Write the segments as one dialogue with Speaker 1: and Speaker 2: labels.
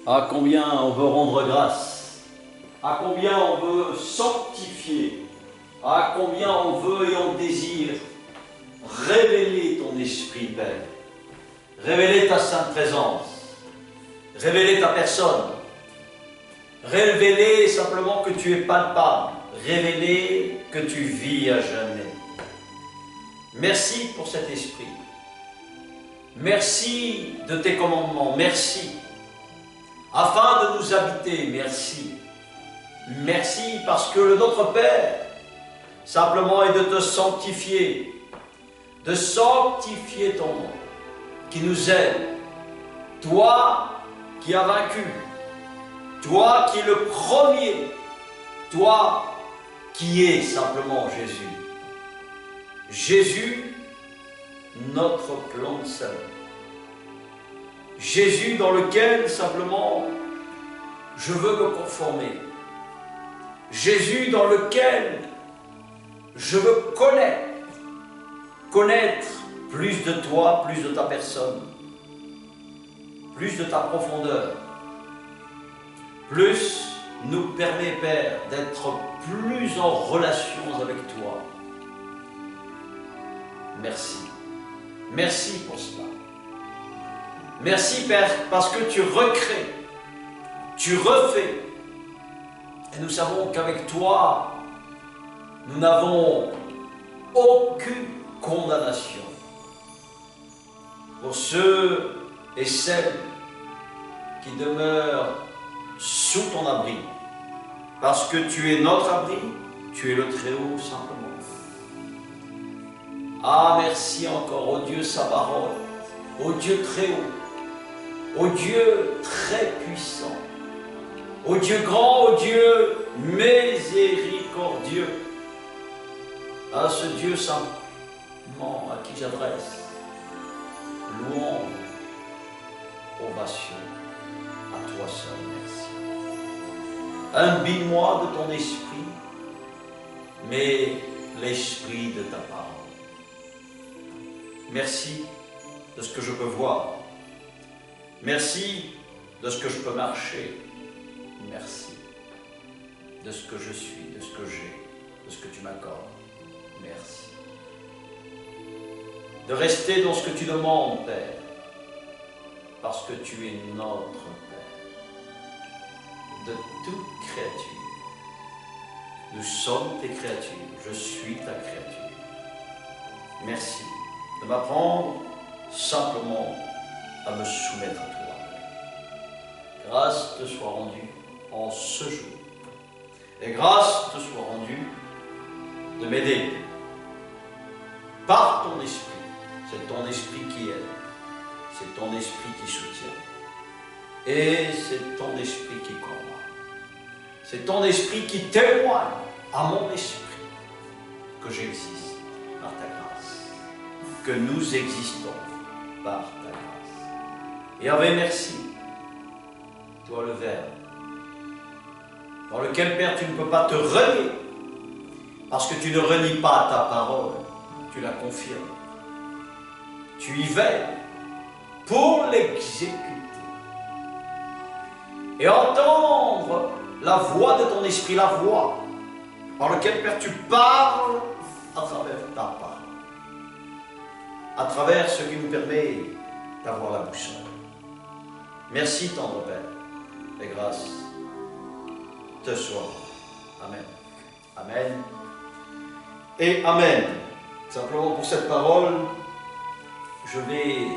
Speaker 1: À combien on veut rendre grâce, à combien on veut sanctifier, à combien on veut et on désire révéler ton esprit, Père, révéler ta sainte présence, révéler ta personne, révéler simplement que tu es palpable, révéler que tu vis à jamais. Merci pour cet esprit. Merci de tes commandements, merci. Afin de nous habiter, merci. Merci parce que le Notre Père, simplement, est de te sanctifier, de sanctifier ton nom, qui nous aide. Toi qui as vaincu, toi qui es le premier, toi qui es simplement Jésus. Jésus, notre plan de salut. Jésus dans lequel simplement je veux me conformer. Jésus dans lequel je veux connaître plus de toi, plus de ta personne, plus de ta profondeur, plus nous permet, Père, d'être plus en relation avec toi. Merci. Merci pour cela. Merci, Père, parce que tu recrées, tu refais. Et nous savons qu'avec toi, nous n'avons aucune condamnation. Pour ceux et celles qui demeurent sous ton abri, parce que tu es notre abri, tu es le Très-Haut simplement. Ah, merci encore, ô Dieu Sabaoth, ô Dieu Très-Haut, ô Dieu très puissant, ô Dieu grand, ô Dieu miséricordieux, à ce Dieu simplement à qui j'adresse louange, ovation, à toi seul, merci. Imbie-moi de ton esprit, mais l'esprit de ta parole. Merci de ce que je peux voir. Merci de ce que je peux marcher. Merci de ce que je suis, de ce que j'ai, de ce que tu m'accordes. Merci. De rester dans ce que tu demandes, Père, parce que tu es notre Père. De toute créature. Nous sommes tes créatures. Je suis ta créature. Merci de m'apprendre simplement à me soumettre à toi. Grâce te soit rendue en ce jour. Et grâce te soit rendue de m'aider par ton esprit. C'est ton esprit qui aide. C'est ton esprit qui soutient. Et c'est ton esprit qui combat. C'est ton esprit qui témoigne à mon esprit que j'existe par ta grâce. Que nous existons par ta grâce. Yahvé, merci. Toi le Verbe, dans lequel, Père, tu ne peux pas te renier, parce que tu ne renies pas ta parole, tu la confirmes. Tu y veilles pour l'exécuter. Et entendre la voix de ton esprit, la voix par laquelle, Père, tu parles à travers ta parole. À travers ce qui nous permet d'avoir la boussole. Merci, tendre Père, et grâce te soit. Amen. Amen. Et Amen. Simplement pour cette parole, je vais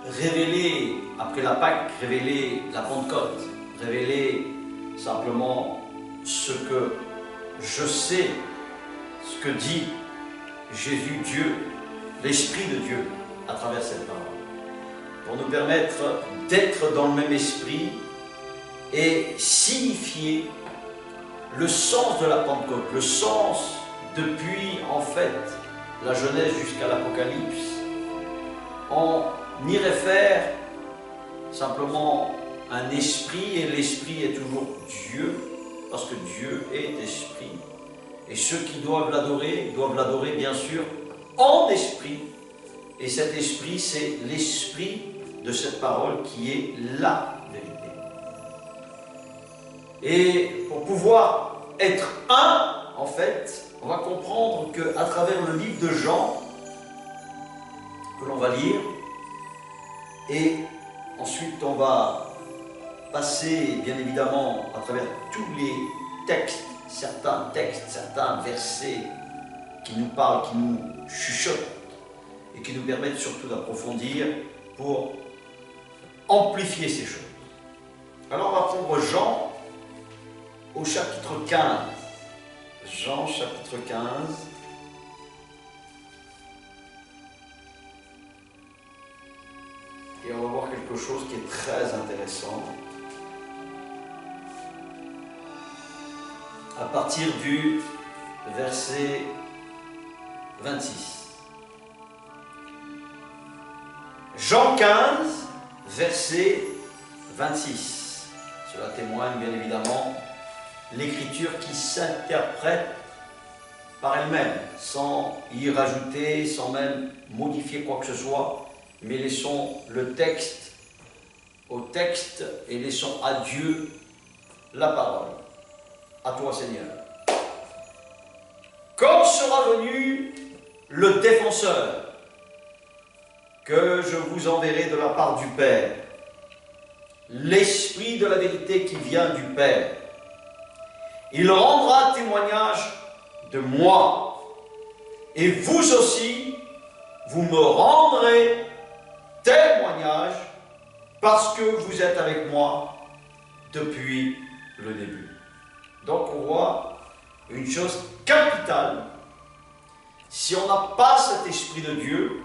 Speaker 1: révéler, après la Pâque, révéler la Pentecôte, révéler simplement ce que je sais, ce que dit Jésus, Dieu, l'Esprit de Dieu, à travers cette parole, pour nous permettre d'être dans le même esprit et signifier le sens de la Pentecôte, le sens depuis, en fait, la Genèse jusqu'à l'Apocalypse. On y réfère simplement un esprit, et l'esprit est toujours Dieu, parce que Dieu est esprit. Et ceux qui doivent l'adorer bien sûr en esprit. Et cet esprit, c'est l'esprit de cette parole qui est la vérité. Et pour pouvoir être un, en fait, on va comprendre qu'à travers le livre de Jean, que l'on va lire, et ensuite on va passer bien évidemment à travers tous les textes, certains versets qui nous parlent, qui nous chuchotent et qui nous permettent surtout d'approfondir pour amplifier ces choses. Alors on va prendre Jean au chapitre 15. Jean chapitre 15. Et on va voir quelque chose qui est très intéressant. À partir du verset 26. Jean 15, verset 26. Cela témoigne bien évidemment l'écriture qui s'interprète par elle-même, sans y rajouter, sans même modifier quoi que ce soit, mais laissons le texte au texte et laissons à Dieu la parole. À toi, Seigneur. Quand sera venu le défenseur que je vous enverrai de la part du Père, l'Esprit de la vérité qui vient du Père, il rendra témoignage de moi, et vous aussi, vous me rendrez témoignage parce que vous êtes avec moi depuis le début. Donc on voit une chose capitale. Si on n'a pas cet esprit de Dieu,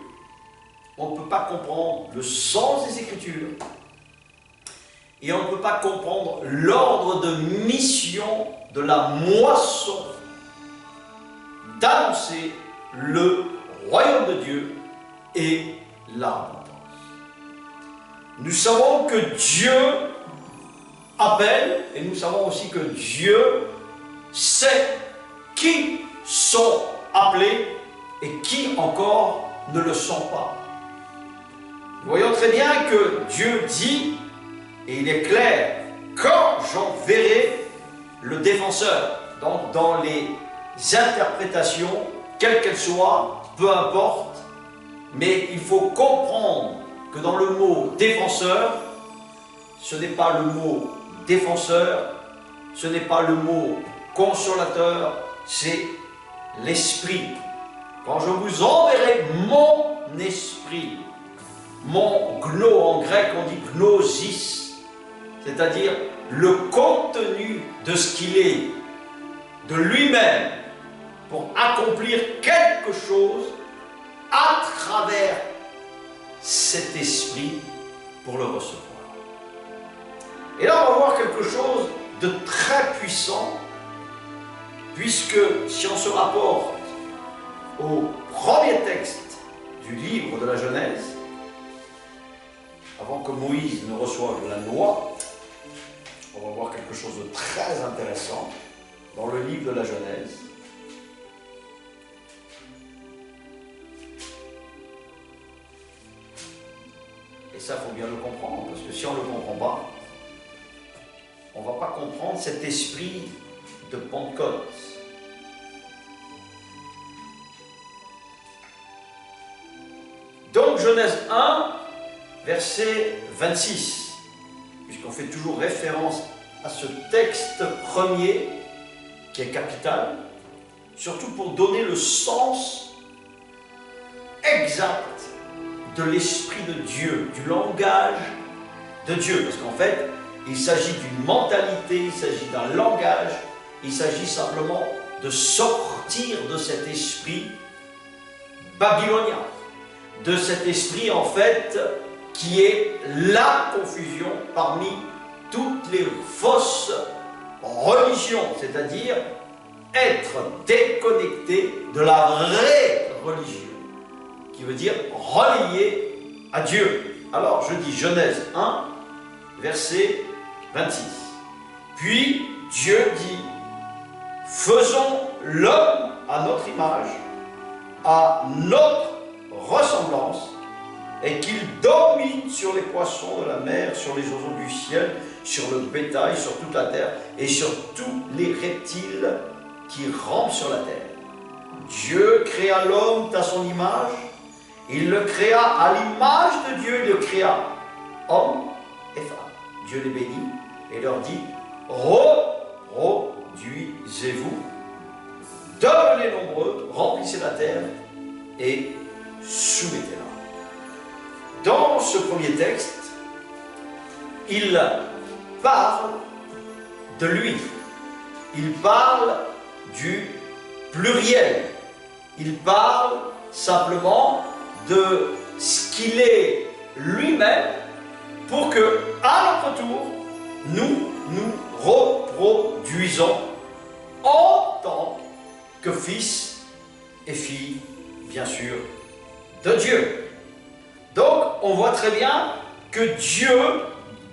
Speaker 1: on ne peut pas comprendre le sens des Écritures et on ne peut pas comprendre l'ordre de mission de la moisson d'annoncer le royaume de Dieu et l'abondance. Nous savons que Dieu appelle et nous savons aussi que Dieu sait qui sont appelés et qui encore ne le sont pas. Nous voyons très bien que Dieu dit, et il est clair, quand j'enverrai le défenseur, donc dans les interprétations, quelles qu'elles soient, peu importe, mais il faut comprendre que dans le mot défenseur, ce n'est pas le mot défenseur, ce n'est pas le mot consolateur, c'est l'esprit. Quand je vous enverrai mon esprit, mon gno, en grec on dit gnosis, c'est-à-dire le contenu de ce qu'il est, de lui-même, pour accomplir quelque chose à travers cet esprit pour le recevoir. Et là on va voir quelque chose de très puissant, puisque si on se rapporte au premier texte du livre de la Genèse, avant que Moïse ne reçoive la loi, on va voir quelque chose de très intéressant dans le livre de la Genèse. Et ça, il faut bien le comprendre, parce que si on ne le comprend pas, on ne va pas comprendre cet esprit de Pentecôte. Donc, Genèse 1, verset 26, puisqu'on fait toujours référence à ce texte premier qui est capital, surtout pour donner le sens exact de l'esprit de Dieu, du langage de Dieu, parce qu'en fait, il s'agit d'une mentalité, il s'agit d'un langage, il s'agit simplement de sortir de cet esprit babylonien, de cet esprit en fait qui est la confusion parmi toutes les fausses religions, c'est-à-dire être déconnecté de la vraie religion, qui veut dire relié à Dieu. Alors je dis Genèse 1, verset 26. Puis Dieu dit, faisons l'homme à notre image, à notre ressemblance, et qu'il domine sur les poissons de la mer, sur les oiseaux du ciel, sur le bétail, sur toute la terre et sur tous les reptiles qui rampent sur la terre. Dieu créa l'homme à son image, il le créa à l'image de Dieu, il le créa homme et femme. Dieu les bénit et leur dit, reproduisez-vous, devenez nombreux, remplissez la terre et soumettez-la. Dans ce premier texte, il parle de lui, il parle du pluriel, il parle simplement de ce qu'il est lui-même pour que, à notre tour, nous reproduisons en tant que fils et filles, bien sûr, de Dieu. Donc, on voit très bien que Dieu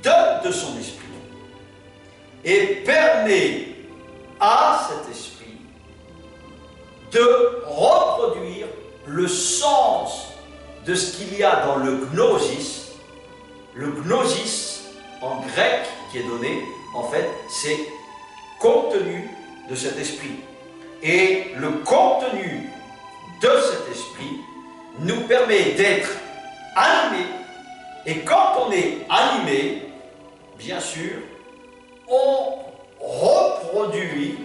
Speaker 1: donne de son esprit et permet à cet esprit de reproduire le sens de ce qu'il y a dans le gnosis. Le gnosis, en grec, qui est donné, en fait, c'est contenu de cet esprit. Et le contenu de cet esprit nous permet d'être animés. Et quand on est animé, bien sûr, on reproduit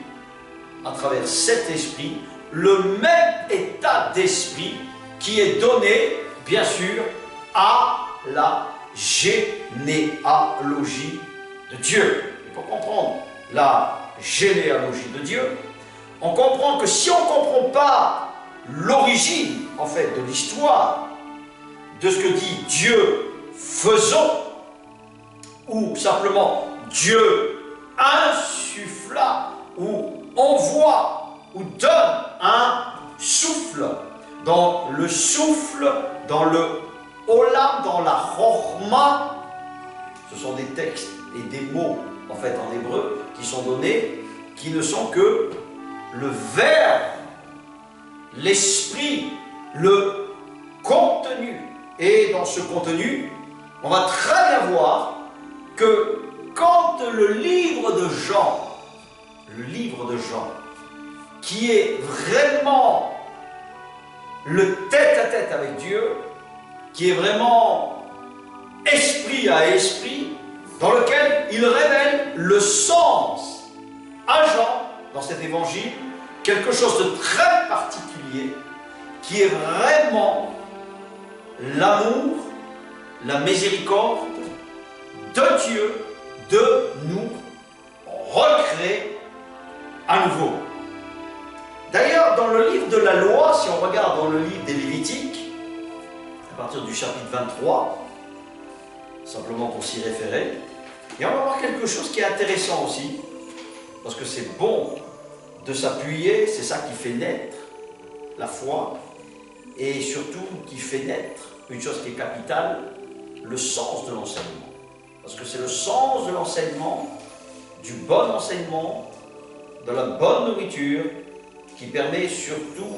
Speaker 1: à travers cet esprit le même état d'esprit qui est donné, bien sûr, à la généalogie de Dieu. Et pour comprendre la généalogie de Dieu, on comprend que si on ne comprend pas l'origine, en fait, de l'histoire, de ce que dit Dieu, faisons, ou simplement Dieu insuffla, ou envoie, ou donne un souffle, dans le souffle, dans le olam, dans la chorma, ce sont des textes et des mots, en fait, en hébreu, qui sont donnés, qui ne sont que le verbe, l'esprit, le contenu. Et dans ce contenu, on va très bien voir que quand le livre de Jean, qui est vraiment le tête-à-tête avec Dieu, qui est vraiment esprit à esprit, dans lequel il révèle le sens à Jean, dans cet évangile, quelque chose de très particulier, qui est vraiment l'amour, la miséricorde de Dieu de nous recréer à nouveau. D'ailleurs, dans le livre de la loi, si on regarde dans le livre des Lévitiques, à partir du chapitre 23, simplement pour s'y référer, et on va voir quelque chose qui est intéressant aussi, parce que c'est bon de s'appuyer, c'est ça qui fait naître la foi, et surtout qui fait naître une chose qui est capitale, le sens de l'enseignement. Parce que c'est le sens de l'enseignement, du bon enseignement, de la bonne nourriture, qui permet surtout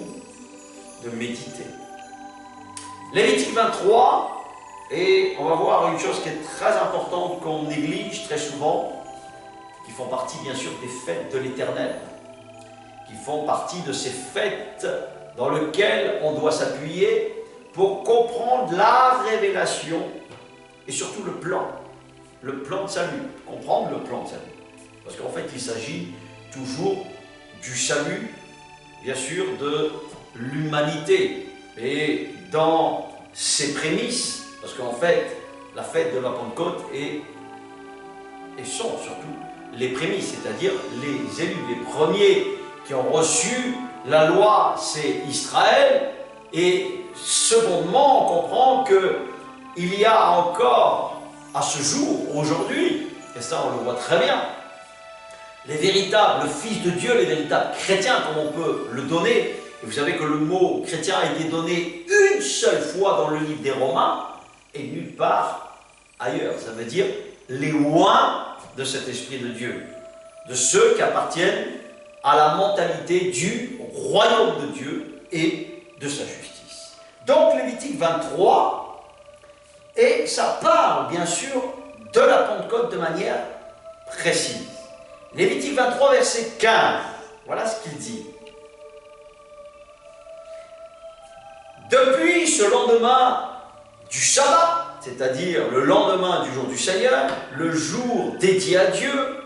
Speaker 1: de méditer. Lévitique 23, et on va voir une chose qui est très importante qu'on néglige très souvent, qui font partie bien sûr des fêtes de l'Éternel, qui font partie de ces fêtes dans lesquelles on doit s'appuyer pour comprendre la révélation et surtout le plan de salut, comprendre le plan de salut. Parce qu'en fait, il s'agit toujours du salut, bien sûr, de l'humanité. Et dans ses prémices, parce qu'en fait, la fête de la Pentecôte sont surtout les prémices, c'est-à-dire les élus, les premiers qui ont reçu la loi, c'est Israël. Et secondement, on comprend qu'il y a encore, à ce jour, aujourd'hui, et ça on le voit très bien, les véritables fils de Dieu, les véritables chrétiens, comme on peut le donner. Et vous savez que le mot chrétien a été donné une seule fois dans le livre des Romains et nulle part ailleurs. Ça veut dire les oints de cet esprit de Dieu, de ceux qui appartiennent à la mentalité du royaume de Dieu et de sa justice. Donc Lévitique 23 Et ça parle bien sûr de la Pentecôte de manière précise. Lévitique 23, verset 15, voilà ce qu'il dit. Depuis ce lendemain du sabbat, c'est-à-dire le lendemain du jour du Seigneur, le jour dédié à Dieu,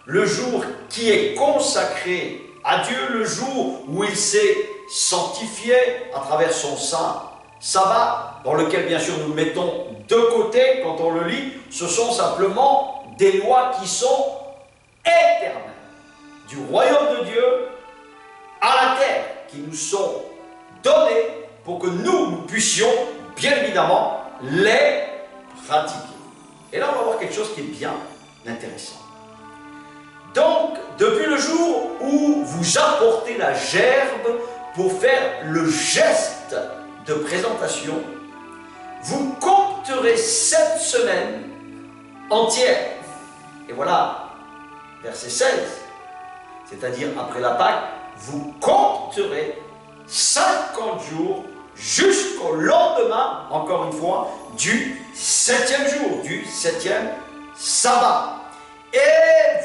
Speaker 1: le jour qui est consacré à Dieu, le jour où il s'est sanctifié à travers son saint sabbat, dans lequel bien sûr nous mettons de côté quand on le lit, ce sont simplement des lois qui sont éternelles, du royaume de Dieu à la terre, qui nous sont données pour que nous puissions bien évidemment les pratiquer. Et là on va voir quelque chose qui est bien intéressant. Donc, depuis le jour où vous apportez la gerbe pour faire le geste de présentation, vous compterez 7 semaines entières. Et voilà, verset 16, c'est-à-dire après la Pâque, vous compterez 50 jours jusqu'au lendemain, encore une fois, du 7e jour, du 7e sabbat. Et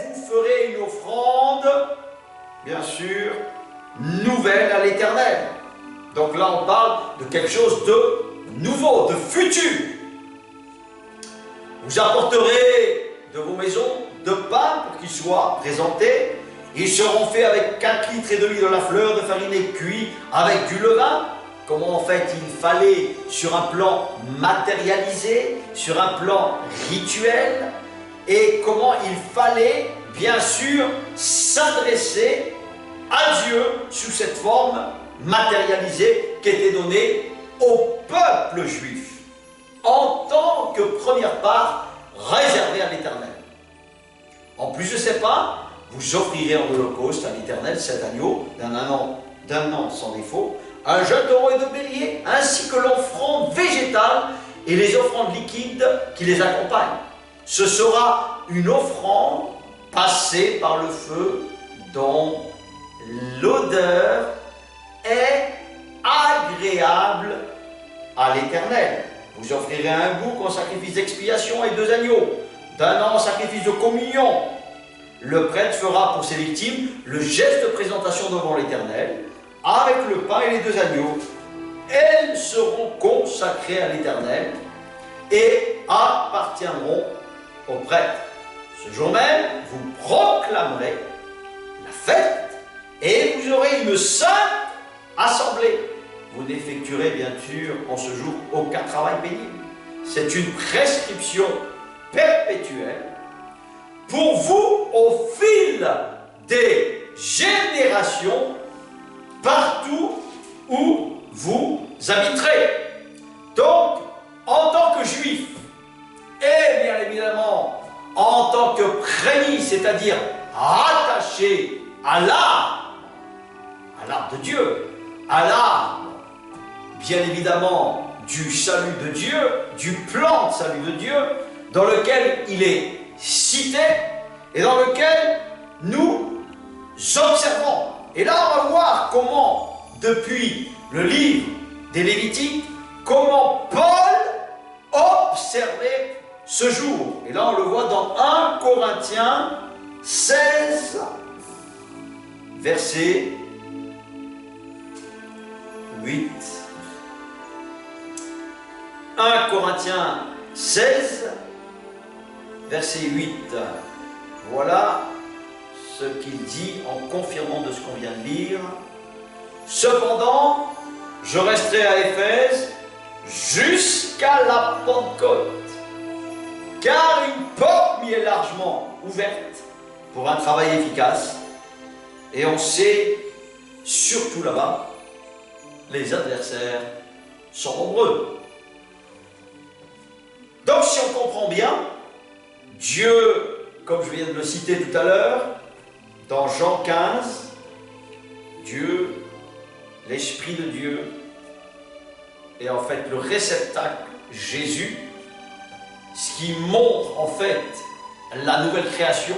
Speaker 1: vous ferez une offrande, bien sûr, nouvelle à l'Éternel. Donc là, on parle de quelque chose de nouveau, de futur. Vous apporterez de vos maisons de pain pour qu'ils soient présentés. Ils seront faits avec 4 litres et demi de la fleur de farine et cuits avec du levain. Comment en fait il fallait, sur un plan matérialisé, sur un plan rituel, et comment il fallait, bien sûr, s'adresser à Dieu sous cette forme matérialisée qui était donnée au peuple juif, en tant que première part réservée à l'Éternel. En plus de ces pains, vous offrirez en holocauste à l'Éternel 7 agneaux d'un an sans défaut, un jeune taureau et 2 béliers, ainsi que l'offrande végétale et les offrandes liquides qui les accompagnent. Ce sera une offrande passée par le feu dont l'odeur est agréable à l'Éternel. Vous offrirez un bouc en sacrifice d'expiation et 2 agneaux d'un an en sacrifice de communion. Le prêtre fera pour ses victimes le geste de présentation devant l'Éternel avec le pain et les 2 agneaux. Elles seront consacrées à l'Éternel et appartiendront au prêtre. Ce jour même, vous proclamerez la fête et vous aurez une sainte assemblée. Vous n'effectuerez bien sûr en ce jour aucun travail pénible. C'est une prescription perpétuelle pour vous au fil des générations partout où vous habiterez. Donc, en tant que juif, et bien évidemment en tant que prémisse, c'est-à-dire rattaché à l'arbre de Dieu, à l'arbre, bien évidemment, du salut de Dieu, du plan de salut de Dieu, dans lequel il est cité et dans lequel nous observons. Et là, on va voir comment, depuis le livre des Lévitiques, comment Paul observait ce jour. Et là, on le voit dans 1 Corinthiens 16, verset 8. 1 Corinthiens 16, verset 8. Voilà ce qu'il dit en confirmant de ce qu'on vient de lire. Cependant, je resterai à Éphèse jusqu'à la Pentecôte, car une porte m'y est largement ouverte pour un travail efficace. Et on sait, surtout là-bas, les adversaires sont nombreux. Donc si on comprend bien, Dieu, comme je viens de le citer tout à l'heure, dans Jean 15, Dieu, l'Esprit de Dieu, est en fait le réceptacle Jésus, ce qui montre en fait la nouvelle création,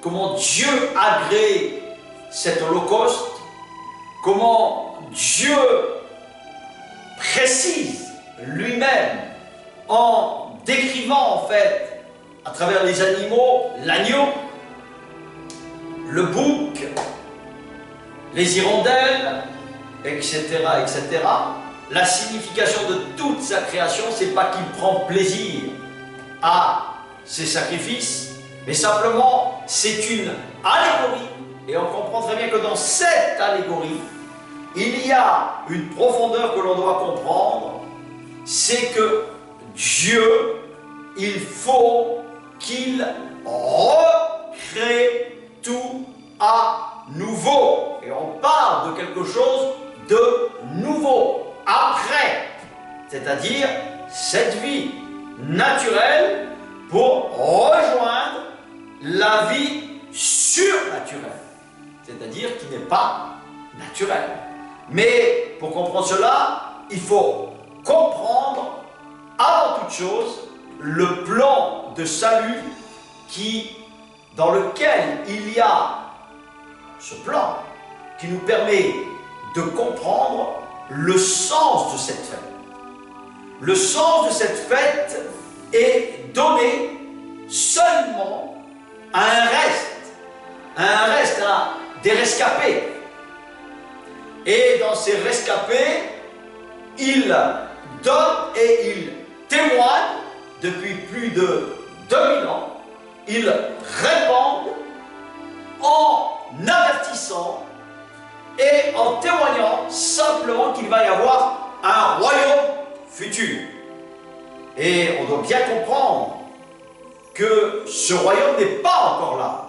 Speaker 1: comment Dieu a créé cet holocauste, comment Dieu précise lui-même en décrivant en fait, à travers les animaux, l'agneau, le bouc, les hirondelles, etc., etc., la signification de toute sa création, c'est pas qu'il prend plaisir à ses sacrifices, mais simplement c'est une allégorie. Et on comprend très bien que dans cette allégorie, il y a une profondeur que l'on doit comprendre, c'est que Dieu, il faut qu'il recrée tout à nouveau. Et on parle de quelque chose de nouveau, après, c'est-à-dire cette vie naturelle pour rejoindre la vie surnaturelle, c'est-à-dire qui n'est pas naturelle. Mais pour comprendre cela, il faut comprendre avant toute chose le plan de salut dans lequel il y a ce plan qui nous permet de comprendre le sens de cette fête. Le sens de cette fête est donné seulement à un reste, à des rescapés. Et dans ces rescapés, il donne et il témoigne depuis plus de 2000 ans. Il répand en avertissant et en témoignant simplement qu'il va y avoir un royaume futur. Et on doit bien comprendre que ce royaume n'est pas encore là.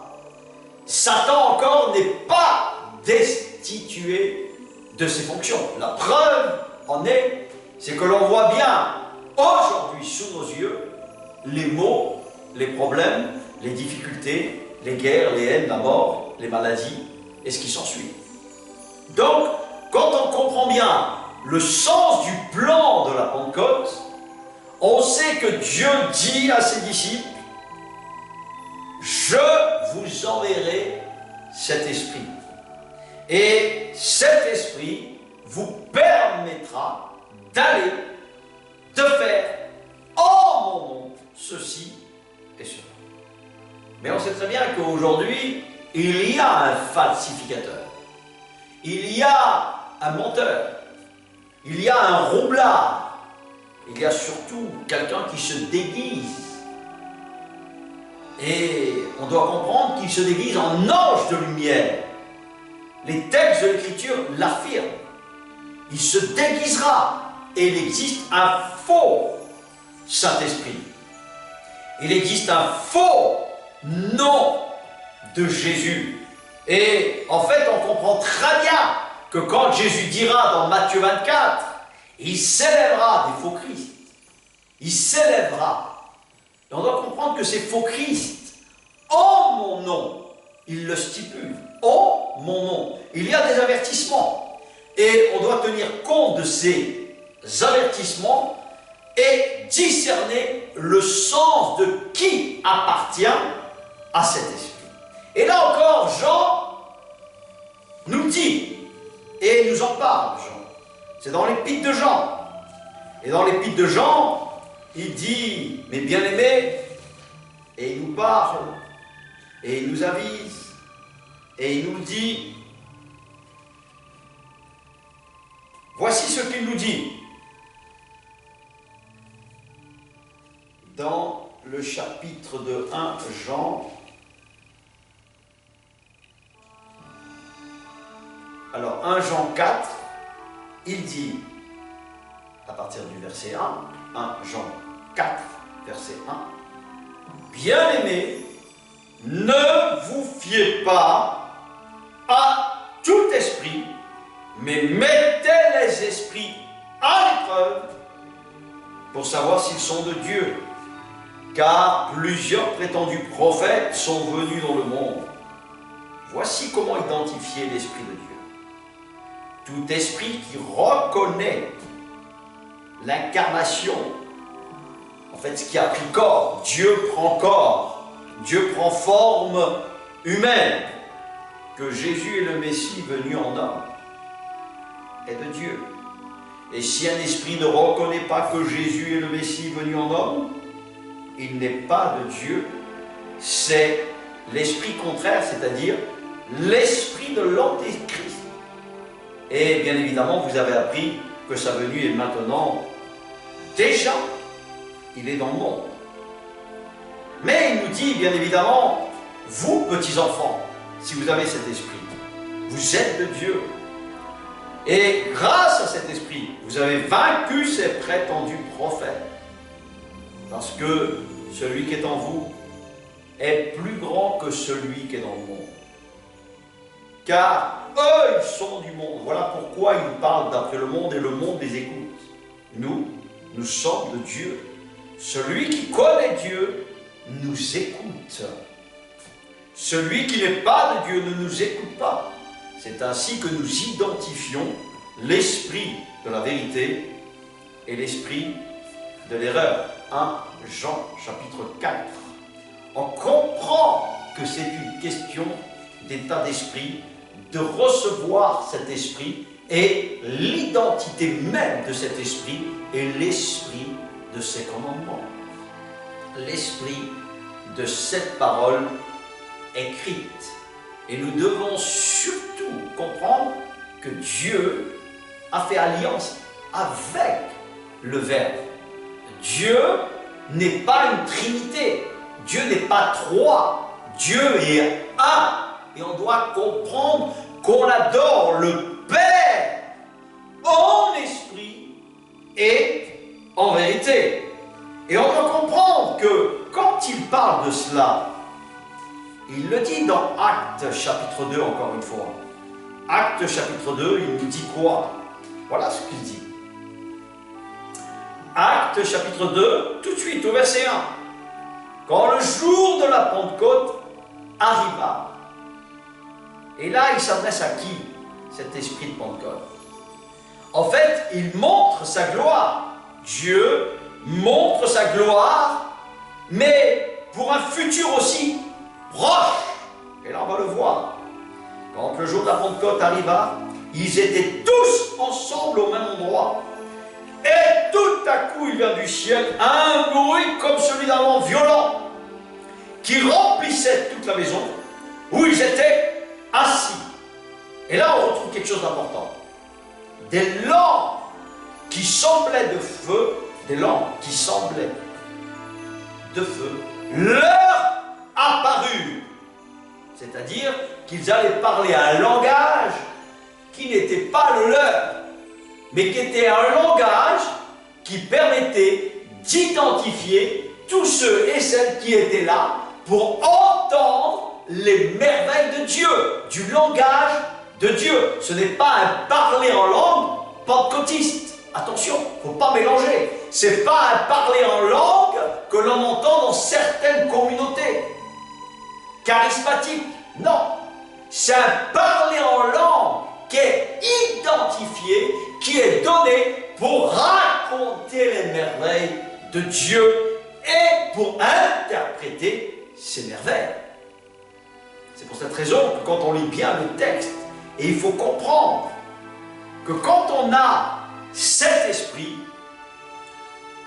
Speaker 1: Satan encore n'est pas destitué de ses fonctions. La preuve en est, c'est que l'on voit bien aujourd'hui sous nos yeux les maux, les problèmes, les difficultés, les guerres, les haines, la mort, les maladies et ce qui s'ensuit. Donc, quand on comprend bien le sens du plan de la Pentecôte, on sait que Dieu dit à ses disciples, je vous enverrai cet esprit. Et cet esprit vous permettra d'aller, de faire en mon nom ceci et cela. Mais on sait très bien qu'aujourd'hui, il y a un falsificateur. Il y a un menteur. Il y a un roublard. Il y a surtout quelqu'un qui se déguise. Et on doit comprendre qu'il se déguise en ange de lumière. Les textes de l'Écriture l'affirment. Il se déguisera. Et il existe un faux Saint-Esprit. Il existe un faux nom de Jésus. Et en fait, on comprend très bien que quand Jésus dira dans Matthieu 24, il s'élèvera des faux Christ. Il s'élèvera. Et on doit comprendre que ces faux Christ, en mon nom, il le stipule, en mon nom. Il y a des avertissements. Et on doit tenir compte de ces avertissements et discerner le sens de qui appartient à cet esprit. Et là encore, Jean nous dit, et nous en parle, Jean. C'est dans l'épître de Jean. Et dans l'épître de Jean, il dit, mes bien-aimés, et il nous parle, et il nous avise, et il nous dit, voici ce qu'il nous dit. Dans le chapitre de 1 Jean, alors 1 Jean 4, il dit, à partir du verset 1 Jean 4, verset 1, bien-aimés, ne vous fiez pas à tout esprit, mais mettez les esprits à l'épreuve pour savoir s'ils sont de Dieu. Car plusieurs prétendus prophètes sont venus dans le monde. Voici comment identifier l'Esprit de Dieu. Tout esprit qui reconnaît l'incarnation, en fait ce qui a pris corps, Dieu prend forme humaine, que Jésus est le Messie venu en homme, est de Dieu. Et si un esprit ne reconnaît pas que Jésus est le Messie venu en homme, il n'est pas de Dieu. C'est l'esprit contraire, c'est-à-dire l'esprit de l'Antéchrist. Et bien évidemment, vous avez appris que sa venue est maintenant, déjà, il est dans le monde. Mais il nous dit, bien évidemment, vous, petits enfants, si vous avez cet esprit, vous êtes de Dieu. Et grâce à cet esprit, vous avez vaincu ces prétendus prophètes. Parce que celui qui est en vous est plus grand que celui qui est dans le monde. Car eux, ils sont du monde. Voilà pourquoi ils parlent d'après le monde et le monde les écoute. Nous, nous sommes de Dieu. Celui qui connaît Dieu nous écoute. Celui qui n'est pas de Dieu ne nous écoute pas. C'est ainsi que nous identifions l'esprit de la vérité et l'esprit de l'erreur. 1 Jean chapitre 4. On comprend que c'est une question d'état d'esprit, de recevoir cet esprit, et l'identité même de cet esprit est l'esprit de ses commandements. L'esprit de cette parole écrite. Et nous devons surtout comprendre que Dieu a fait alliance avec le Verbe. Dieu n'est pas une trinité. Dieu n'est pas trois. Dieu est un. Et on doit comprendre qu'on adore le Père en esprit et en vérité. Et on doit comprendre que quand il parle de cela, il le dit dans Actes chapitre 2 encore une fois. Actes chapitre 2, il nous dit quoi? Voilà ce qu'il dit. Actes chapitre 2, tout de suite au verset 1. Quand le jour de la Pentecôte arriva. Et là, il s'adresse à qui, cet esprit de Pentecôte? En fait, il montre sa gloire. Dieu montre sa gloire, mais pour un futur aussi proche. Et là, on va le voir. Quand le jour de la Pentecôte arriva, ils étaient tous ensemble au même endroit. Et tout à coup, il vient du ciel un bruit comme celui d'un vent violent qui remplissait toute la maison où ils étaient assis. Et là, on retrouve quelque chose d'important. Des lampes qui semblaient de feu, des lampes qui semblaient de feu, leur apparurent. C'est-à-dire qu'ils allaient parler un langage qui n'était pas le leur, mais qui était un langage qui permettait d'identifier tous ceux et celles qui étaient là pour entendre les merveilles de Dieu, du langage de Dieu. Ce n'est pas un parler en langue pentecôtiste. Attention, il ne faut pas mélanger. Ce n'est pas un parler en langue que l'on entend dans certaines communautés charismatiques. Non, c'est un parler en langue qui est identifié, qui est donné pour raconter les merveilles de Dieu et pour interpréter ces merveilles. C'est pour cette raison que quand on lit bien le texte, et il faut comprendre que quand on a cet esprit,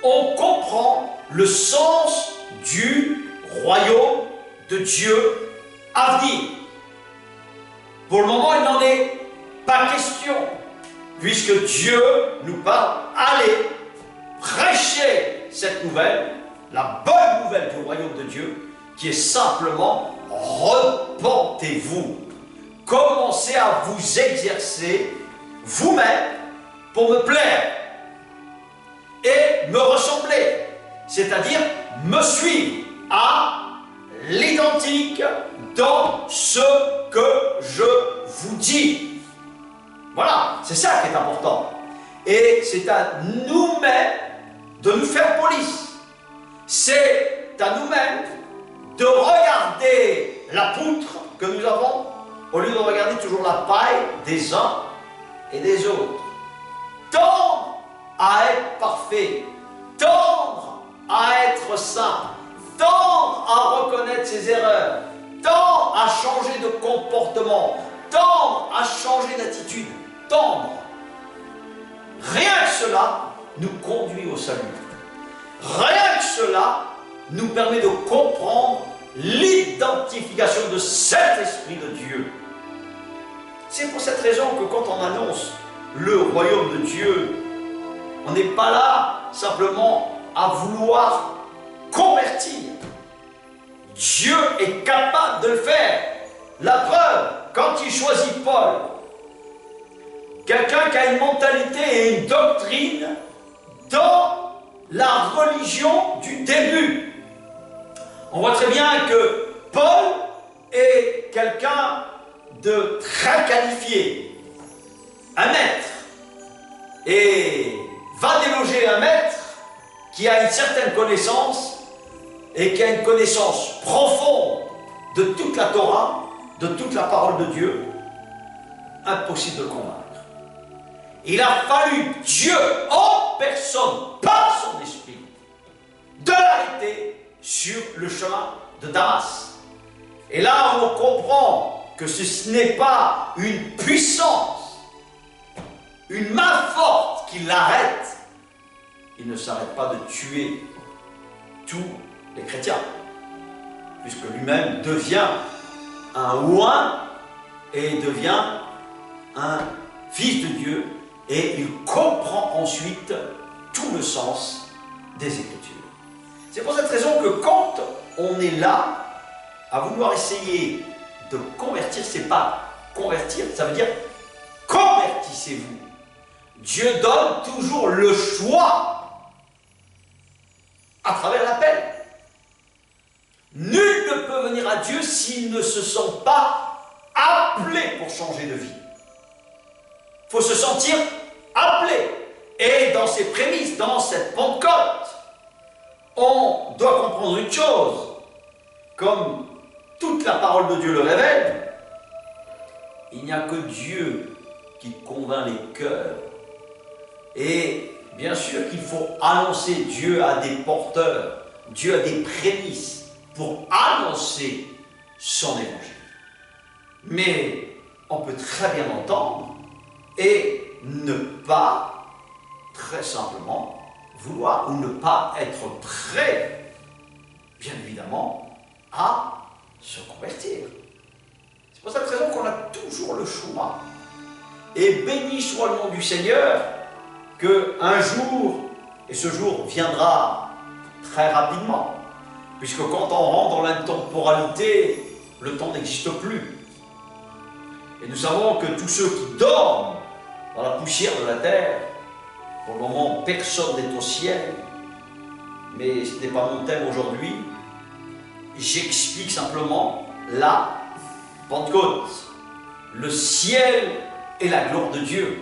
Speaker 1: on comprend le sens du royaume de Dieu à venir. Pour le moment, il n'en est pas question, puisque Dieu nous parle, allez prêcher cette nouvelle, la bonne nouvelle du royaume de Dieu, qui est simplement repentez-vous. Commencez à vous exercer vous-même pour me plaire et me ressembler, c'est-à-dire me suivre à l'identique dans ce que je vous dis. Voilà, c'est ça qui est important. Et c'est à nous-mêmes de nous faire police. C'est à nous-mêmes de regarder la poutre que nous avons au lieu de regarder toujours la paille des uns et des autres. Tendre à être parfait, tendre à être saint, tendre à reconnaître ses erreurs, tendre à changer de comportement, tendre à changer d'attitude, tendre. rien que cela nous conduit au salut. Rien que cela nous permet de comprendre l'identification de cet Esprit de Dieu. C'est pour cette raison que quand on annonce le royaume de Dieu, on n'est pas là simplement à vouloir convertir. Dieu est capable de le faire. La preuve, quand il choisit Paul, quelqu'un qui a une mentalité et une doctrine dans la religion du début. On voit très bien que Paul est quelqu'un de très qualifié, un maître, et va déloger un maître qui a une certaine connaissance et qui a une connaissance profonde de toute la Torah, de toute la parole de Dieu. Impossible de le convaincre. Il a fallu Dieu en personne, par son esprit, de l'arrêter sur le chemin de Damas. Et là, on comprend que ce n'est pas une puissance, une main forte qui l'arrête. Il ne s'arrête pas de tuer tous les chrétiens, puisque lui-même devient un oint et devient un fils de Dieu, et il comprend ensuite tout le sens des Écritures. C'est pour cette raison que quand on est là à vouloir essayer de convertir, c'est pas convertir, ça veut dire convertissez-vous. Dieu donne toujours le choix à travers l'appel. Nul ne peut venir à Dieu s'il ne se sent pas appelé pour changer de vie. Il faut se sentir appelé. Et dans ces prémices, dans cette Pentecôte, on doit comprendre une chose. Comme toute la parole de Dieu le révèle, il n'y a que Dieu qui convainc les cœurs. Et bien sûr qu'il faut annoncer. Dieu à des porteurs, Dieu a des prémices pour annoncer son évangile. Mais on peut très bien entendre et ne pas, très simplement, vouloir ou ne pas être prêt, bien évidemment, à se convertir. C'est pour cette raison qu'on a toujours le choix. Et béni soit le nom du Seigneur, qu'un jour, et ce jour viendra très rapidement, puisque quand on rentre dans l'intemporalité, le temps n'existe plus. Et nous savons que tous ceux qui dorment dans la poussière de la terre, pour le moment, personne n'est au ciel, mais ce n'est pas mon thème aujourd'hui. J'explique simplement la Pentecôte, le ciel et la gloire de Dieu.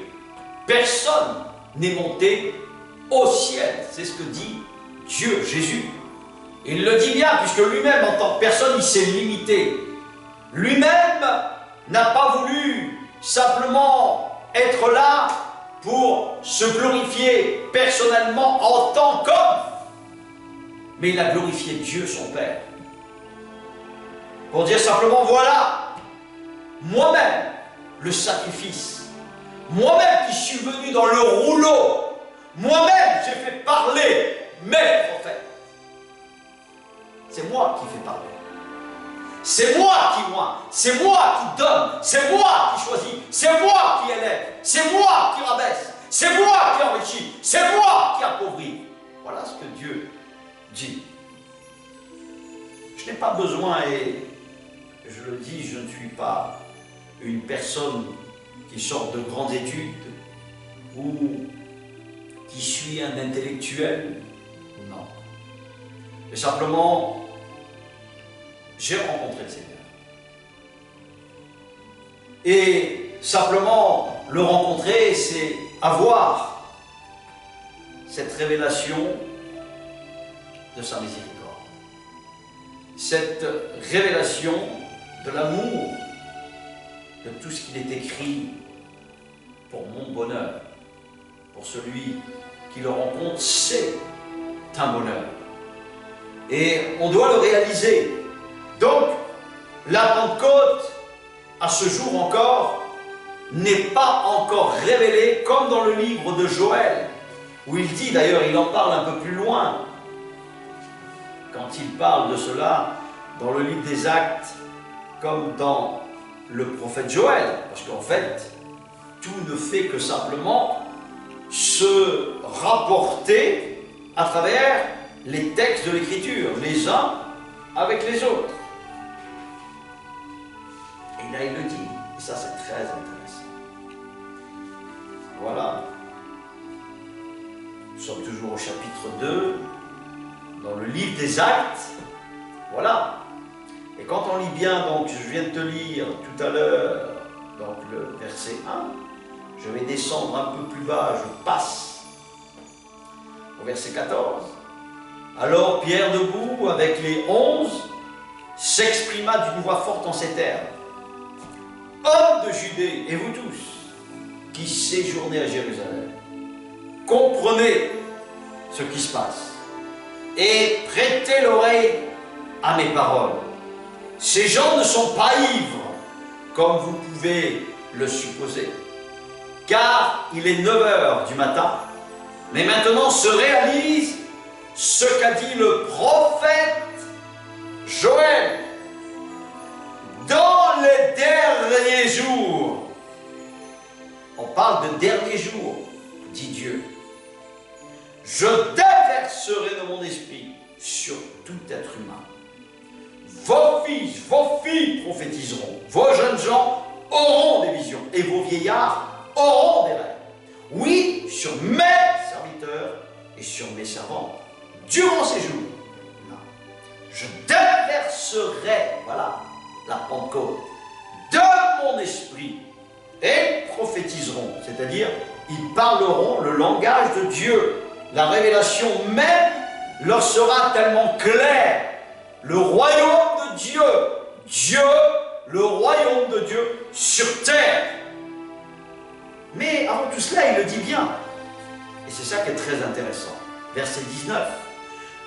Speaker 1: Personne n'est monté au ciel, c'est ce que dit Dieu, Jésus. Il le dit bien, puisque lui-même, en tant que personne, il s'est limité. Lui-même n'a pas voulu simplement être là pour se glorifier personnellement en tant qu'homme, mais il a glorifié Dieu, son Père. Pour dire simplement, voilà, moi-même, le sacrifice, moi-même qui suis venu dans le rouleau, moi-même j'ai fait parler mes prophètes. C'est moi qui fais parler. C'est moi qui vois, c'est moi qui donne, c'est moi qui choisis, c'est moi qui élève, c'est moi qui rabaisse, c'est moi qui enrichis, c'est moi qui appauvris. Voilà ce que Dieu dit. Je n'ai pas besoin, et je le dis, je ne suis pas une personne qui sort de grandes études ou qui suit un intellectuel. Non. Mais simplement, j'ai rencontré le Seigneur. Et simplement, le rencontrer, c'est avoir cette révélation de sa miséricorde. Cette révélation de l'amour, de tout ce qu'il est écrit pour mon bonheur, pour celui qui le rencontre, c'est un bonheur. Et on doit le réaliser. Donc, la Pentecôte, à ce jour encore, n'est pas encore révélé, comme dans le livre de Joël, où il dit, d'ailleurs il en parle un peu plus loin, quand il parle de cela dans le livre des Actes, comme dans le prophète Joël, parce qu'en fait, tout ne fait que simplement se rapporter à travers les textes de l'Écriture, les uns avec les autres. Et là, il le dit, et ça c'est très intéressant. Voilà. Nous sommes toujours au chapitre 2, dans le livre des Actes. Voilà. Et quand on lit bien, donc je viens de te lire tout à l'heure, donc le verset 1, je vais descendre un peu plus bas, je passe au verset 14. Alors Pierre debout, avec les 11, s'exprima d'une voix forte en ces termes. Hommes de Judée, et vous tous, qui séjournez à Jérusalem, comprenez ce qui se passe et prêtez l'oreille à mes paroles. Ces gens ne sont pas ivres, comme vous pouvez le supposer, car il est 9 heures du matin, mais maintenant se réalise ce qu'a dit le prophète Joël. Dans les derniers jours, on parle de derniers jours, dit Dieu, je déverserai de mon esprit sur tout être humain. Vos fils, vos filles prophétiseront, vos jeunes gens auront des visions, et vos vieillards auront des rêves. Oui, sur mes serviteurs et sur mes servantes, durant ces jours, non, je déverserai, voilà, la Pentecôte, de mon esprit, et prophétiseront, c'est-à-dire, ils parleront le langage de Dieu. La révélation même leur sera tellement claire. Le royaume de Dieu, Dieu, le royaume de Dieu sur terre. Mais avant tout cela, il le dit bien. Et c'est ça qui est très intéressant. Verset 19.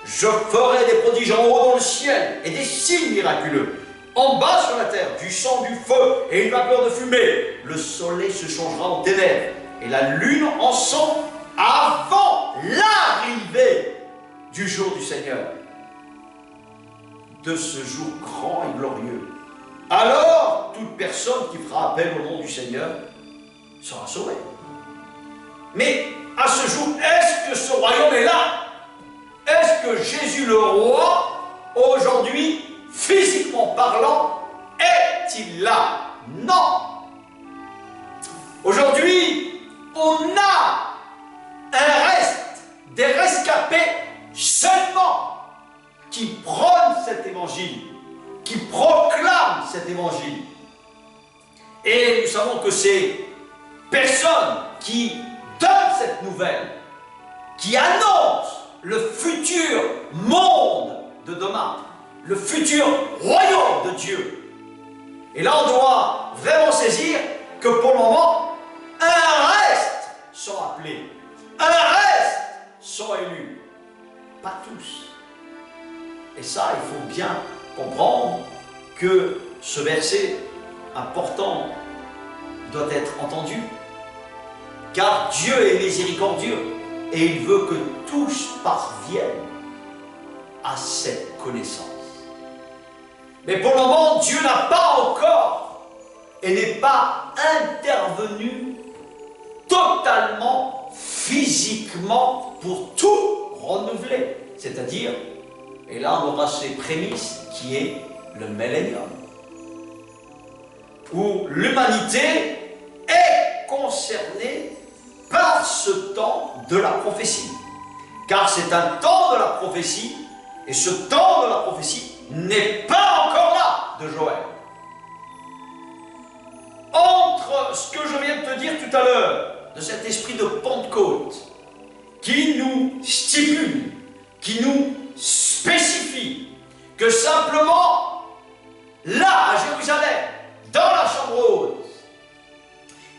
Speaker 1: Je ferai des prodiges en haut dans le ciel et des signes miraculeux. En bas sur la terre, du sang, du feu et une vapeur de fumée. Le soleil se changera en ténèbres et la lune en sang avant l'arrivée du jour du Seigneur. De ce jour grand et glorieux. Alors, toute personne qui fera appel au nom du Seigneur sera sauvée. Mais à ce jour, est-ce que ce royaume est là? Est-ce que Jésus le roi, aujourd'hui, physiquement parlant, est-il là? Non. Aujourd'hui, on a un reste, des rescapés seulement qui prônent cet évangile, qui proclament cet évangile. Et nous savons que ces personnes qui donnent cette nouvelle, qui annoncent le futur monde de demain, le futur royaume de Dieu. Et là, on doit vraiment saisir que pour le moment, un reste sont appelés, un reste sont élus, pas tous. Et ça, il faut bien comprendre que ce verset important doit être entendu. Car Dieu est miséricordieux et il veut que tous parviennent à cette connaissance. Mais pour le moment, Dieu n'a pas encore et n'est pas intervenu totalement, physiquement, pour tout renouveler. C'est-à-dire, et là on aura ses prémices, qui est le millénium, où l'humanité est concernée par ce temps de la prophétie. Car c'est un temps de la prophétie, et ce temps de la prophétie n'est pas encore là de Joël. Entre ce que je viens de te dire tout à l'heure, de cet esprit de Pentecôte, qui nous stipule, qui nous spécifie que simplement, là, à Jérusalem, dans la chambre haute,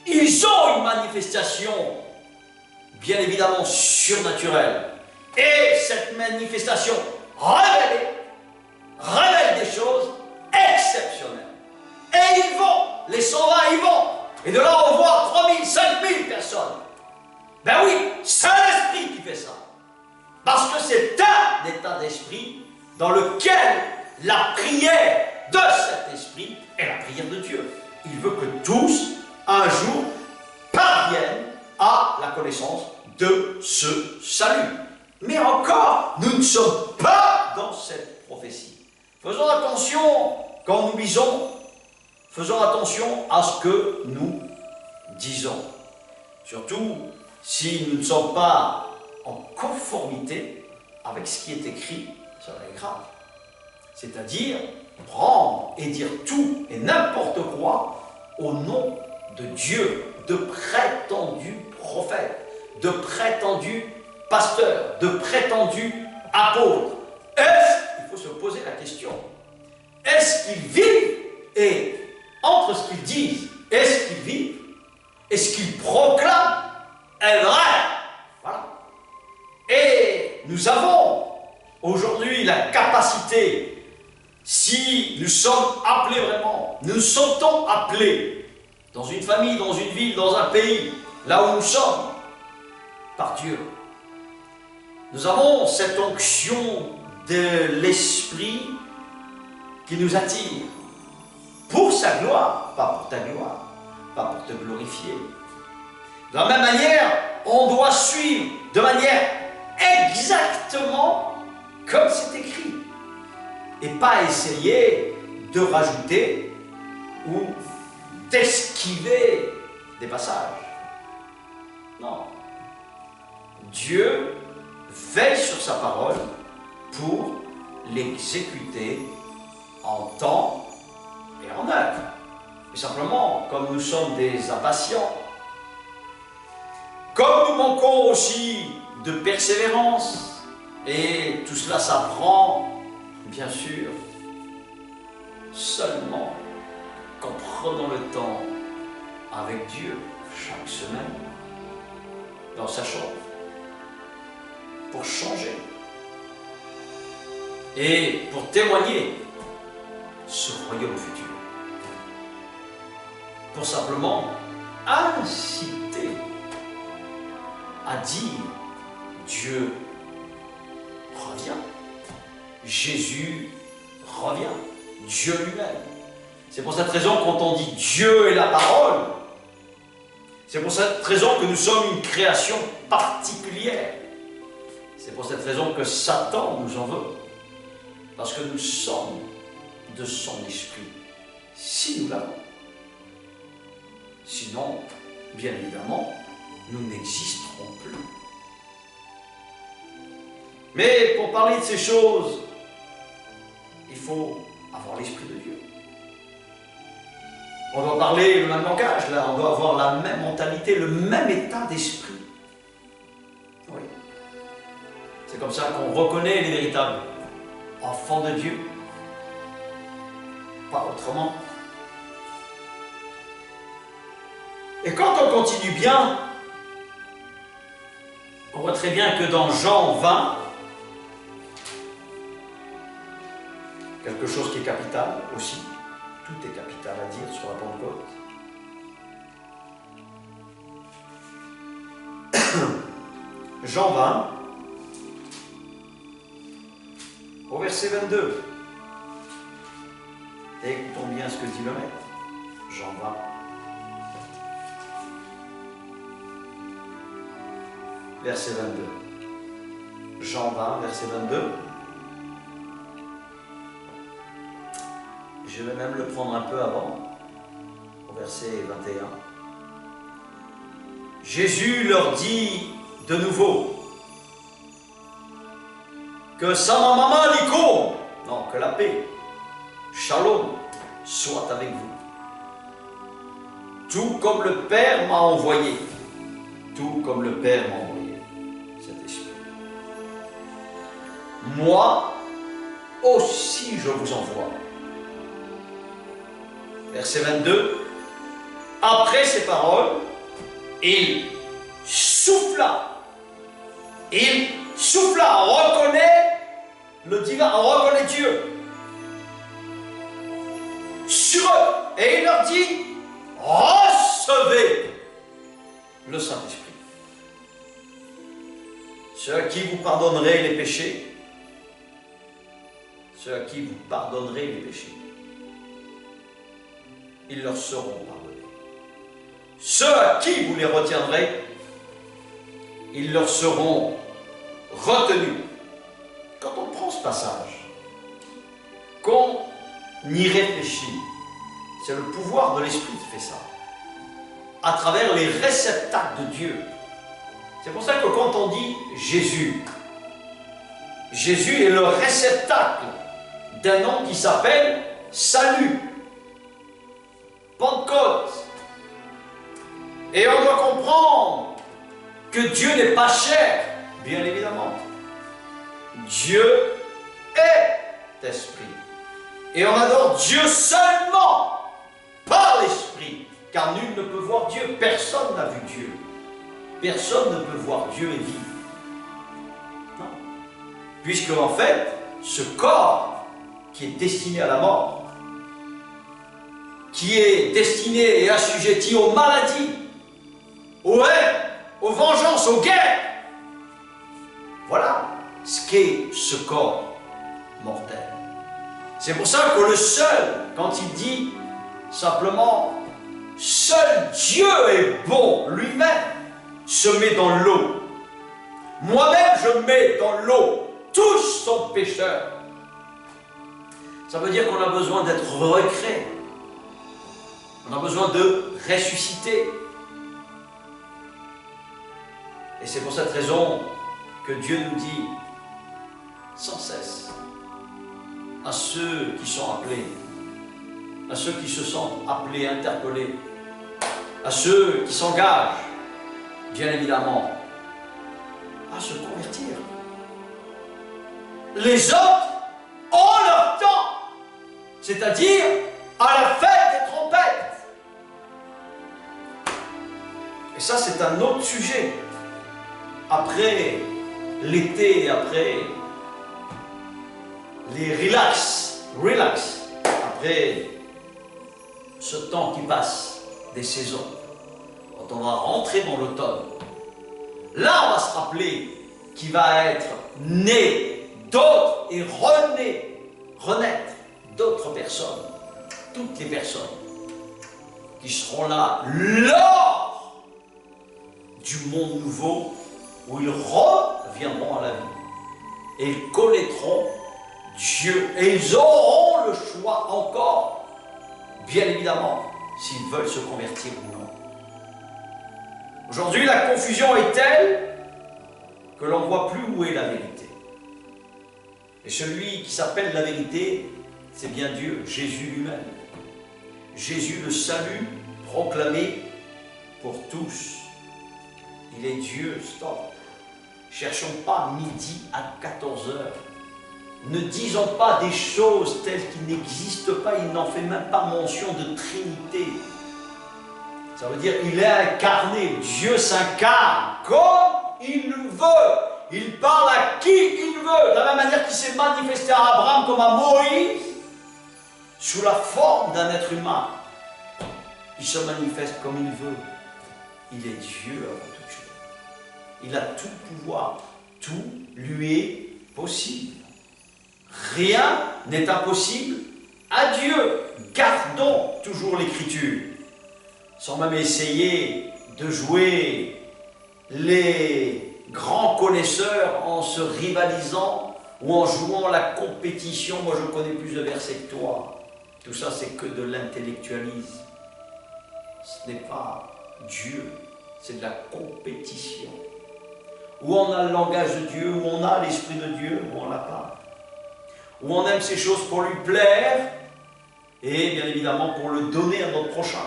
Speaker 1: ils ont une manifestation, bien évidemment surnaturelle. Et cette manifestation révèle des choses exceptionnelles. Et ils vont, les 120, ils vont. Et de là, on Ben oui, c'est l'Esprit qui fait ça. Parce que c'est un état d'esprit dans lequel la prière de cet esprit est la prière de Dieu. Il veut que tous, un jour, parviennent à la connaissance de ce salut. Mais encore, nous ne sommes pas dans cette prophétie. Faisons attention quand nous lisons, faisons attention à ce que nous disons. Surtout si nous ne sommes pas en conformité avec ce qui est écrit, cela est grave. C'est-à-dire prendre et dire tout et n'importe quoi au nom de Dieu, de prétendus prophètes, de prétendus pasteurs, de prétendus apôtres. Il faut se poser la question, est-ce qu'ils vivent? Et entre ce qu'ils disent et ce qu'ils vivent, et ce qu'ils proclament est vrai. Voilà. Et nous avons aujourd'hui la capacité, si nous sommes appelés vraiment, nous sommes appelés dans une famille, dans une ville, dans un pays, là où nous sommes, par Dieu. Nous avons cette onction de l'Esprit qui nous attire pour sa gloire, pas pour ta gloire, pas pour te glorifier. De la même manière, on doit suivre de manière exactement comme c'est écrit et pas essayer de rajouter ou d'esquiver des passages. Non. Dieu veille sur sa parole pour l'exécuter en temps et en œuvre. Et simplement, comme nous sommes des impatients, comme nous manquons aussi de persévérance, et tout cela s'apprend, bien sûr, seulement qu'en prenant le temps avec Dieu chaque semaine, dans sa chambre, pour changer et pour témoigner ce royaume futur. Pour simplement inciter à dire Dieu revient, Jésus revient, Dieu lui-même. C'est pour cette raison quand on dit Dieu est la parole, c'est pour cette raison que nous sommes une création particulière. C'est pour cette raison que Satan nous en veut, parce que nous sommes de son esprit, si nous l'avons. Sinon, bien évidemment, nous n'existerons plus. Mais pour parler de ces choses, il faut avoir l'Esprit de Dieu. On doit parler le même langage, là, on doit avoir la même mentalité, le même état d'esprit. Oui. C'est comme ça qu'on reconnaît les véritables enfants de Dieu. Pas autrement. Et quand on continue bien, on voit très bien que dans Jean 20, quelque chose qui est capital aussi, tout est capital à dire sur la Pentecôte. Jean 20, au verset 22. Et écoutons bien ce que dit le Maître. Jean 20. Verset 22. Jean 20, verset 22. Je vais même le prendre un peu avant, au verset 21. Jésus leur dit de nouveau que Samamama Likom, non, que la paix, Shalom, soit avec vous. Tout comme le Père m'a envoyé, tout comme le Père m'a envoyé, cet esprit. Moi aussi je vous envoie. Verset 22. Après ces paroles, il souffla. Il souffla, on reconnaît le divin, on reconnaît Dieu sur eux. Et il leur dit, recevez le Saint-Esprit. ceux à qui vous pardonnerez les péchés, ceux à qui vous pardonnerez les péchés, ils leur seront pardonnés. Ceux à qui vous les retiendrez, ils leur seront retenus. Quand on prend ce passage, qu'on y réfléchit, c'est le pouvoir de l'Esprit qui fait ça, à travers les réceptacles de Dieu. C'est pour ça que quand on dit Jésus, Jésus est le réceptacle d'un nom qui s'appelle Salut, Pentecôte. Et on doit comprendre que Dieu n'est pas cher, bien évidemment. Dieu est esprit. Et on adore Dieu seulement par l'esprit, car nul ne peut voir Dieu. Personne n'a vu Dieu. Personne ne peut voir Dieu et vivre. Non. Puisque en fait, ce corps qui est destiné à la mort, qui est destiné et assujetti aux maladies, aux haines, aux vengeances, aux guerres, voilà ce qu'est ce corps mortel. C'est pour ça que le seul, quand il dit simplement « Seul Dieu est bon lui-même », se met dans l'eau. Moi-même, je mets dans l'eau. Tous sont pécheurs. Ça veut dire qu'on a besoin d'être recréé. On a besoin de ressusciter. Et c'est pour cette raison que Dieu nous dit sans cesse à ceux qui sont appelés, à ceux qui se sentent appelés, interpellés, à ceux qui s'engagent, bien évidemment, à se convertir. Les autres ont leur temps, c'est-à-dire à la fête des trompettes. Et ça, c'est un autre sujet. Après l'été, après les relax, après ce temps qui passe des saisons, quand on va rentrer dans l'automne, là on va se rappeler qu'il va être né d'autres et renaître d'autres personnes, toutes les personnes qui seront là lors du monde nouveau où ils reviendront à la vie et ils connaîtront Dieu et ils auront le choix encore, bien évidemment, s'ils veulent se convertir ou non. Aujourd'hui, la confusion est telle que l'on ne voit plus où est la vérité. Et celui qui s'appelle la vérité, c'est bien Dieu, Jésus lui-même. Jésus, le salut proclamé pour tous. Il est Dieu, stop. Cherchons pas midi à 14 heures. Ne disons pas des choses telles qu'il n'existe pas, il n'en fait même pas mention de Trinité. Ça veut dire il est incarné, Dieu s'incarne comme il le veut. Il parle à qui il veut, de la même manière qu'il s'est manifesté à Abraham comme à Moïse, sous la forme d'un être humain. Il se manifeste comme il veut. Il est Dieu avant toute chose. Il a tout pouvoir, tout lui est possible. Rien n'est impossible à Dieu. Gardons toujours l'Écriture, sans même essayer de jouer les grands connaisseurs en se rivalisant ou en jouant la compétition. Moi, je connais plus de versets que toi. Tout ça, c'est que de l'intellectualisme. Ce n'est pas Dieu, c'est de la compétition. Où on a le langage de Dieu, où on a l'Esprit de Dieu, où on l'a pas. Où on aime ces choses pour lui plaire, et bien évidemment pour le donner à notre prochain.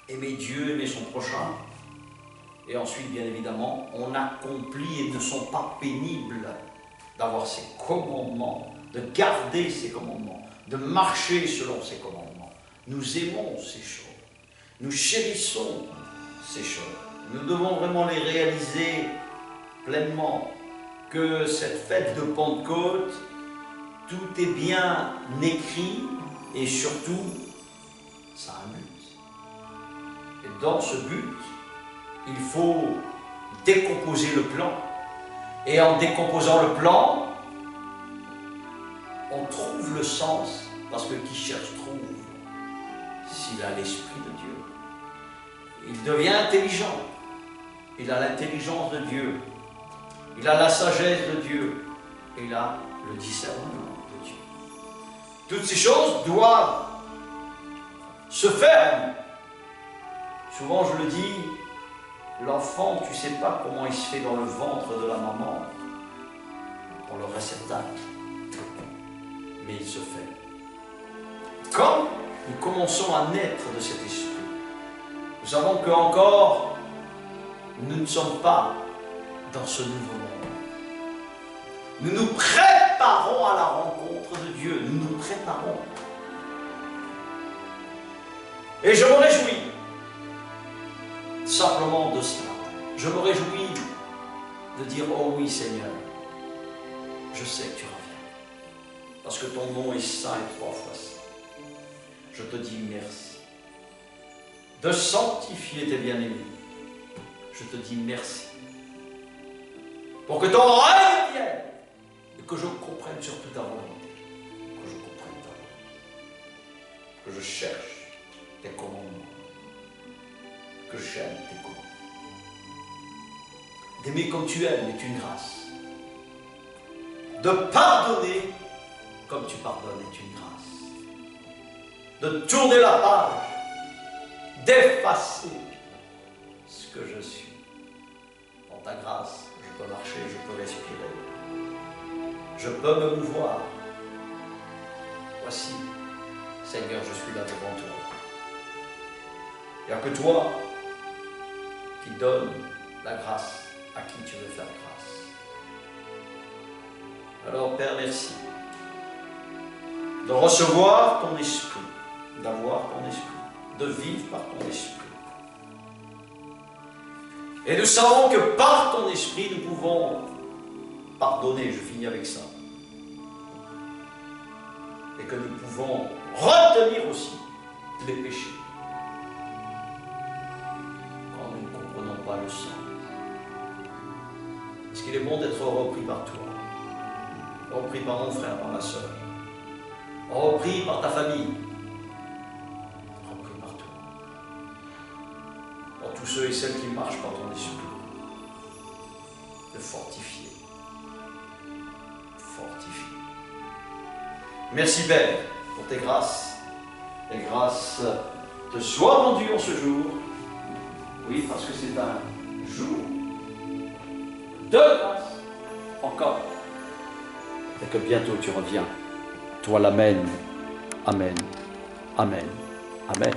Speaker 1: Aimer Dieu, aimer son prochain. Et ensuite, bien évidemment, on accomplit et ne sont pas pénibles d'avoir ses commandements, de garder ses commandements, de marcher selon ses commandements. Nous aimons ces choses. Nous chérissons ces choses. Nous devons vraiment les réaliser pleinement. Que cette fête de Pentecôte, tout est bien écrit et surtout, ça a un but. Et dans ce but, il faut décomposer le plan. Et en décomposant le plan, on trouve le sens, parce que qui cherche trouve, s'il a l'Esprit de Dieu. Il devient intelligent. Il a l'intelligence de Dieu. Il a la sagesse de Dieu. Et il a le discernement de Dieu. Toutes ces choses doivent se faire. Souvent je le dis, l'enfant, tu ne sais pas comment il se fait dans le ventre de la maman, dans le réceptacle. Mais il se fait. Quand nous commençons à naître de cet esprit, nous savons qu'encore, nous ne sommes pas dans ce nouveau monde. Nous nous préparons à la rencontre de Dieu. Nous nous préparons. Et je me réjouis simplement de cela. Je me réjouis de dire, oh oui Seigneur, je sais que tu reviens. Parce que ton nom est saint et 3 fois saint. Je te dis merci. De sanctifier tes bien-aimés. Je te dis merci. Pour que ton règne vienne. Et que je comprenne surtout ta volonté. Que je comprenne ta volonté. Que je cherche tes commandements. Que j'aime tes commandements. D'aimer comme tu aimes est une grâce. De pardonner comme tu pardonnes est une grâce. De tourner la page, d'effacer ce que je suis. En ta grâce, je peux marcher, je peux respirer. Je peux me mouvoir. Voici, Seigneur, je suis là devant toi. Il n'y a que toi qui donnes la grâce à qui tu veux faire grâce. Alors, Père, merci de recevoir ton esprit, d'avoir ton esprit, de vivre par ton esprit. Et nous savons que par ton esprit, nous pouvons pardonner, je finis avec ça. Et que nous pouvons retenir aussi les péchés. Quand nous ne comprenons pas le sens. Parce qu'il est bon d'être repris par toi. Repris par mon frère, par ma soeur. Repris par ta famille. Repris par toi. Par tous ceux et celles qui marchent par ton esprit. De fortifier. Fortifier. Merci Père pour tes grâces. Et grâce te soient rendues en ce jour. Oui, parce que c'est un jour de grâce encore. Et que bientôt tu reviens. Toi l'Amen. Amen. Amen. Amen.